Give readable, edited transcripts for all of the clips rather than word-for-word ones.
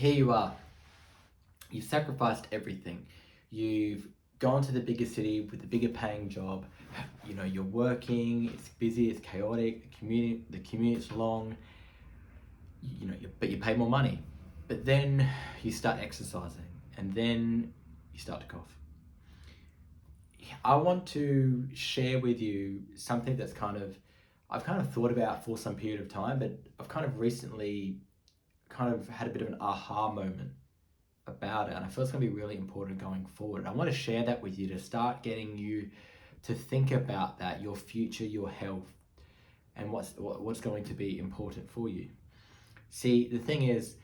here you are. You've sacrificed everything. You've gone to the bigger city with the bigger paying job. You know, you're working, it's busy, it's chaotic, the commute's long, but you pay more money. But then you start exercising and then you start to cough. I want to share with you something that's I've kind of thought about for some period of time, but I've kind of recently had a bit of an aha moment about it, and I feel it's going to be really important going forward. I want to share that with you to start getting you to think about that, your future, your health, and what's going to be important for you. See, the thing is,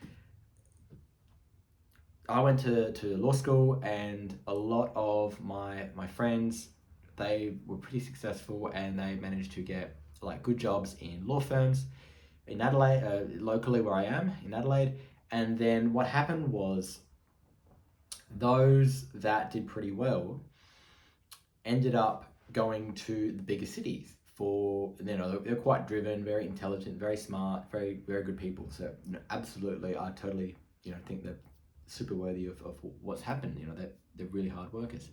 I went to law school, and a lot of my friends, they were pretty successful, and they managed to get like good jobs in law firms in Adelaide, locally where I am in Adelaide. And then what happened was, those that did pretty well ended up going to the bigger cities for, they're quite driven, very intelligent, very smart, very, very good people. So absolutely, I totally, think they're super worthy of what's happened. They're really hard workers.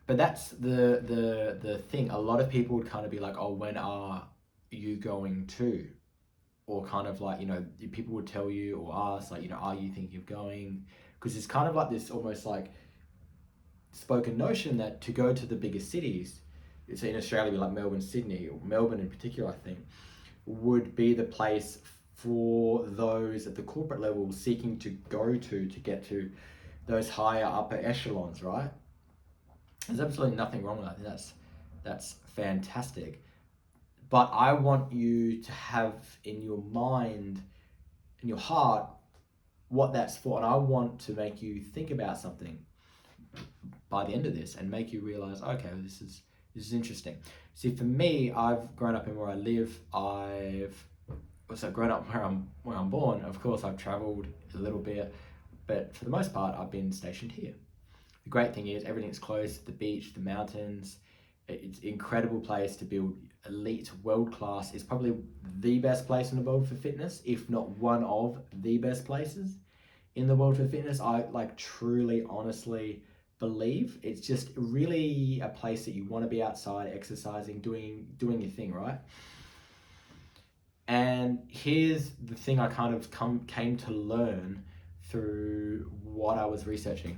But that's the thing. A lot of people would kind of be like, oh, when are you going to? Or kind of like, people would tell you or ask, like, are you thinking of going? Because it's kind of like this almost like spoken notion that to go to the bigger cities, it's in Australia, like Melbourne, Sydney, or Melbourne in particular, I think, would be the place for those at the corporate level seeking to go to get to those higher upper echelons, right? There's absolutely nothing wrong with that. That's fantastic. But I want you to have in your mind, in your heart, what that's for. And I want to make you think about something by the end of this and make you realize, okay, well, this is interesting. See, for me, I've grown up in where I live. I've also grown up where I'm born. Of course, I've traveled a little bit, but for the most part, I've been stationed here. The great thing is everything's close, the beach, the mountains. It's an incredible place to build elite, world class. It's probably the best place in the world for fitness, if not one of the best places in the world for fitness. I truly, honestly believe it's just really a place that you want to be outside, exercising, doing your thing, right? And here's the thing I kind of came to learn through what I was researching.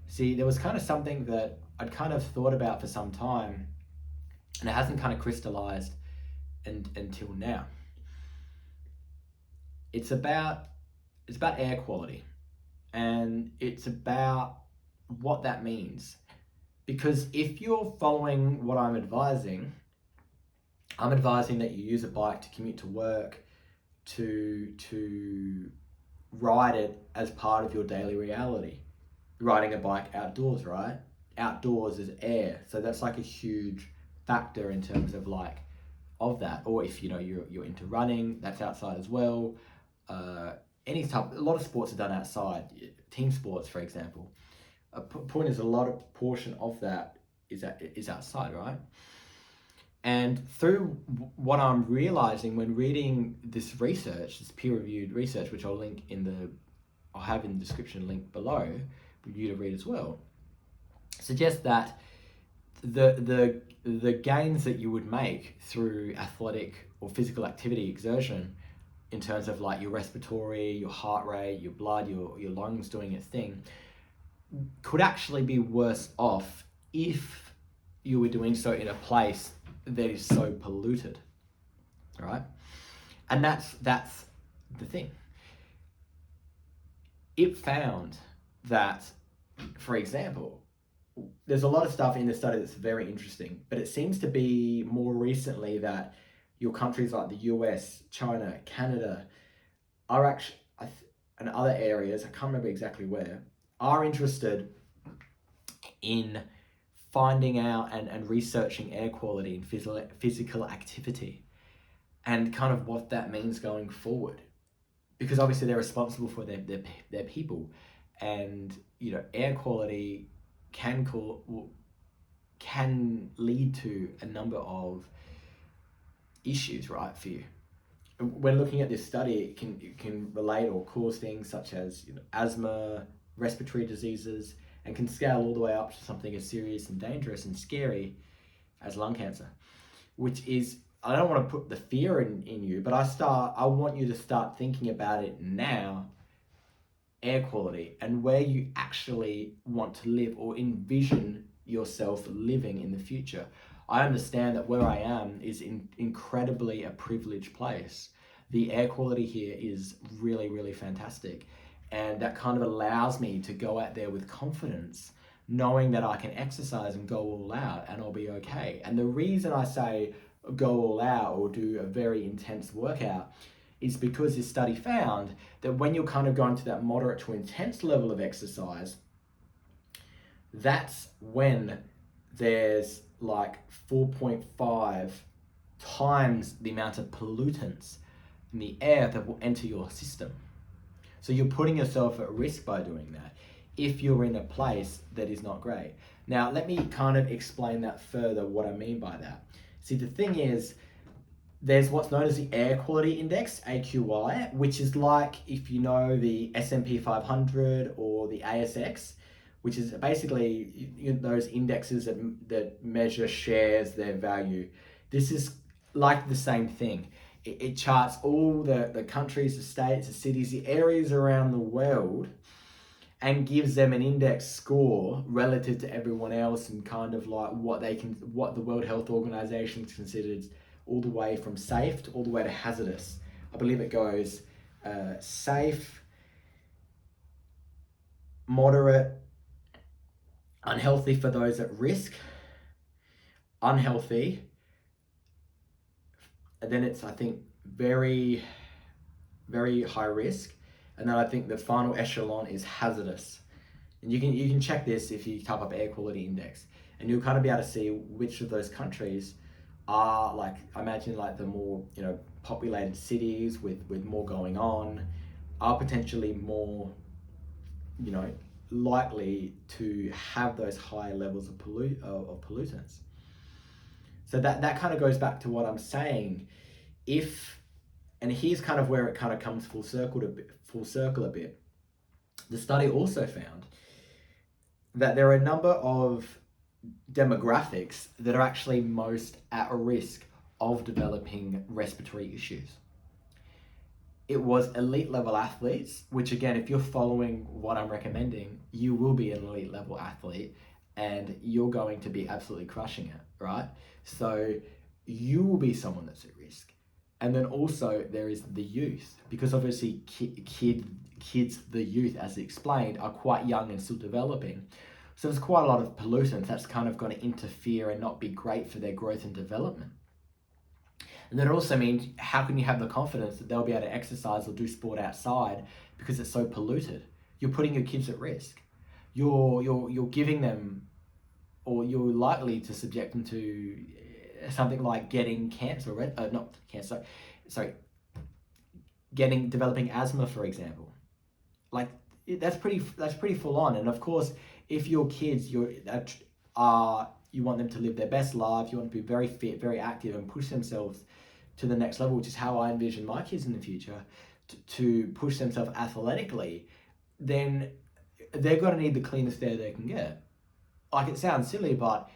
See, there was kind of something that I'd kind of thought about for some time, and it hasn't kind of crystallized until now. It's about air quality, and it's about what that means. Because if you're following what I'm advising that you use a bike to commute to work, to ride it as part of your daily reality. Riding a bike outdoors, right? Outdoors is air, so that's like a huge factor in terms of of that. Or if you're into running, that's outside as well. Any type, a lot of sports are done outside. Team sports, for example. Point is, a lot of portion of that is outside, right? And through what I'm realizing when reading this research, this peer-reviewed research, which I'll have in the description link below for you to read as well, suggests that the gains that you would make through athletic or physical activity exertion, in terms of your respiratory, your heart rate, your blood, your lungs doing its thing, could actually be worse off if you were doing so in a place that is so polluted, right? And that's the thing. It found that, for example, there's a lot of stuff in the study that's very interesting, but it seems to be more recently that your countries like the US, China, Canada are actually, and other areas, I can't remember exactly where, are interested in finding out and researching air quality and physical activity and kind of what that means going forward. Because obviously they're responsible for their people, and air quality can lead to a number of issues, right, for you. when looking at this study, it can relate or cause things such as asthma, respiratory diseases, and can scale all the way up to something as serious and dangerous and scary as lung cancer. Which is, I don't want to put the fear in you, but I want you to start thinking about it now, air quality, and where you actually want to live or envision yourself living in the future. I understand that where I am is incredibly a privileged place. The air quality here is really, really fantastic. And that kind of allows me to go out there with confidence, knowing that I can exercise and go all out and I'll be okay. And the reason I say go all out or do a very intense workout is because this study found that when you're kind of going to that moderate to intense level of exercise, that's when there's like 4.5 times the amount of pollutants in the air that will enter your system. So you're putting yourself at risk by doing that if you're in a place that is not great. Now, let me kind of explain that further, what I mean by that. See, the thing is, there's what's known as the Air Quality Index, AQI, which is like, if you know, the S&P 500 or the ASX, which is basically those indexes that measure shares, their value. This is like the same thing. It charts all the countries, the states, the cities, the areas around the world, and gives them an index score relative to everyone else, and kind of like what the World Health Organization considers all the way from safe to all the way to hazardous. I believe it goes safe, moderate, unhealthy for those at risk, unhealthy, and then it's, I think, very, very high risk, and then I think the final echelon is hazardous. And you can check this if you type up air quality index, and you'll kind of be able to see which of those countries are, like, I imagine like the more populated cities with more going on are potentially more likely to have those high levels of pollutants. So that kind of goes back to what I'm saying. And here's kind of where it kind of comes full circle a bit. The study also found that there are a number of demographics that are actually most at risk of developing respiratory issues. It was elite level athletes, which again, if you're following what I'm recommending, you will be an elite level athlete and you're going to be absolutely crushing it, right? So you will be someone that's at risk. And then also there is the youth, because obviously kids, the youth, as explained, are quite young and still developing. So there's quite a lot of pollutants that's kind of going to interfere and not be great for their growth and development. And that also means, how can you have the confidence that they'll be able to exercise or do sport outside because it's so polluted? You're putting your kids at risk. You're giving them, or you're likely to subject them to something like getting cancer, not cancer, sorry, developing asthma, for example. Like, that's pretty full on. And of course, if your kids, you want them to live their best life, you want them to be very fit, very active, and push themselves to the next level, which is how I envision my kids in the future, to push themselves athletically, then they're going to need the cleanest air they can get. Like, it sounds silly, but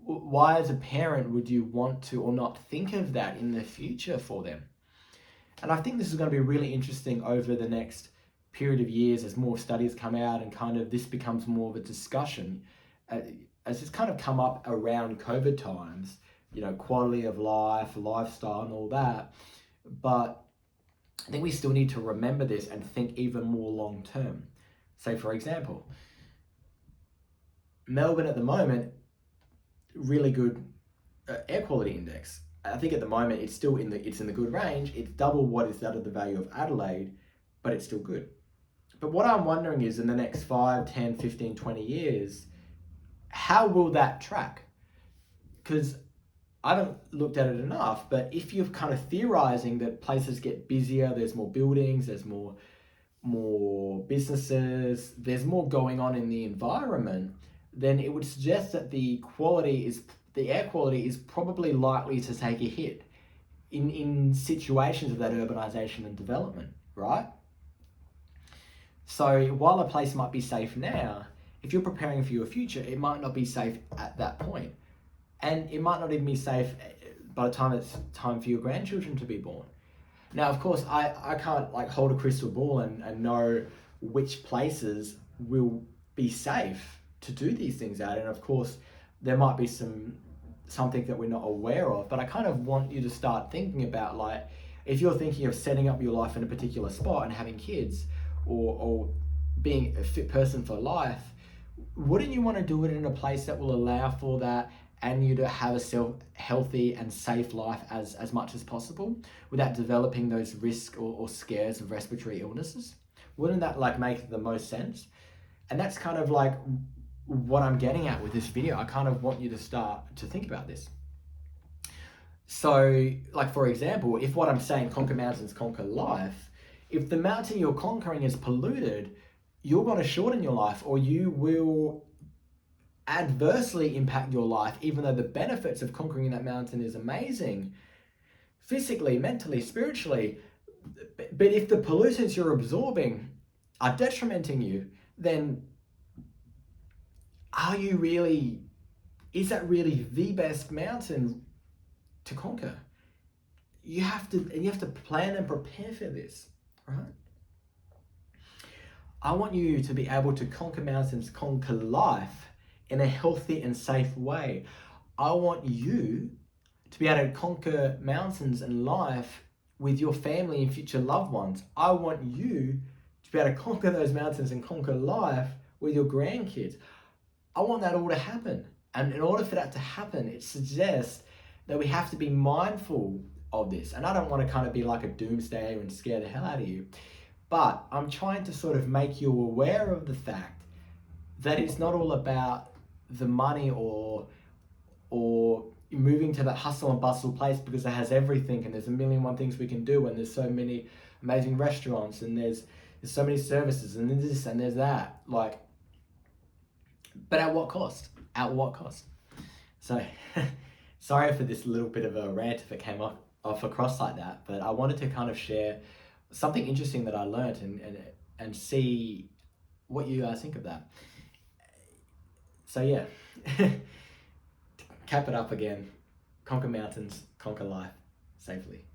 why as a parent would you want to or not think of that in the future for them? And I think this is going to be really interesting over the next period of years as more studies come out and kind of this becomes more of a discussion. As it's kind of come up around COVID times, quality of life, lifestyle, and all that. But I think we still need to remember this and think even more long term. Say, for example, Melbourne at the moment, really good air quality index. I think at the moment it's still in the good range. It's double what is that of the value of Adelaide, but it's still good. But what I'm wondering is, in the next 5, 10, 15, 20 years, how will that track? Because I haven't looked at it enough, but if you're kind of theorizing that places get busier, there's more buildings, there's more businesses, there's more going on in the environment, then it would suggest that the air quality is probably likely to take a hit. in situations of that urbanization and development, right? So while a place might be safe now, if you're preparing for your future, it might not be safe at that point. And it might not even be safe by the time it's time for your grandchildren to be born. Now, of course, I can't like hold a crystal ball and know which places will be safe to do these things at. And of course, there might be something that we're not aware of, but I kind of want you to start thinking about, like, if you're thinking of setting up your life in a particular spot and having kids, or being a fit person for life, wouldn't you want to do it in a place that will allow for that and you to have a healthy and safe life as much as possible without developing those risks or scares of respiratory illnesses? Wouldn't that like make the most sense? And that's kind of like what I'm getting at with this video. I kind of want you to start to think about this. So, like, for example, if what I'm saying, conquer mountains, conquer life, if the mountain you're conquering is polluted, you're going to shorten your life, or you will adversely impact your life, even though the benefits of conquering that mountain is amazing, physically, mentally, spiritually. But if the pollutants you're absorbing are detrimenting you, then is that really the best mountain to conquer? You have to plan and prepare for this, right? I want you to be able to conquer mountains, conquer life in a healthy and safe way. I want you to be able to conquer mountains and life with your family and future loved ones. I want you to be able to conquer those mountains and conquer life with your grandkids. I want that all to happen. And in order for that to happen, it suggests that we have to be mindful of this. And I don't want to kind of be like a doomsdayer and scare the hell out of you, but I'm trying to sort of make you aware of the fact that it's not all about the money or moving to that hustle and bustle place because it has everything and there's a million one things we can do and there's so many amazing restaurants and there's so many services and there's this and there's that. Like, but at what cost? At what cost? So, sorry for this little bit of a rant if it came off across like that, but I wanted to kind of share something interesting that I learned and see what you guys think of that. So yeah, cap it up again. Conquer mountains, conquer life safely.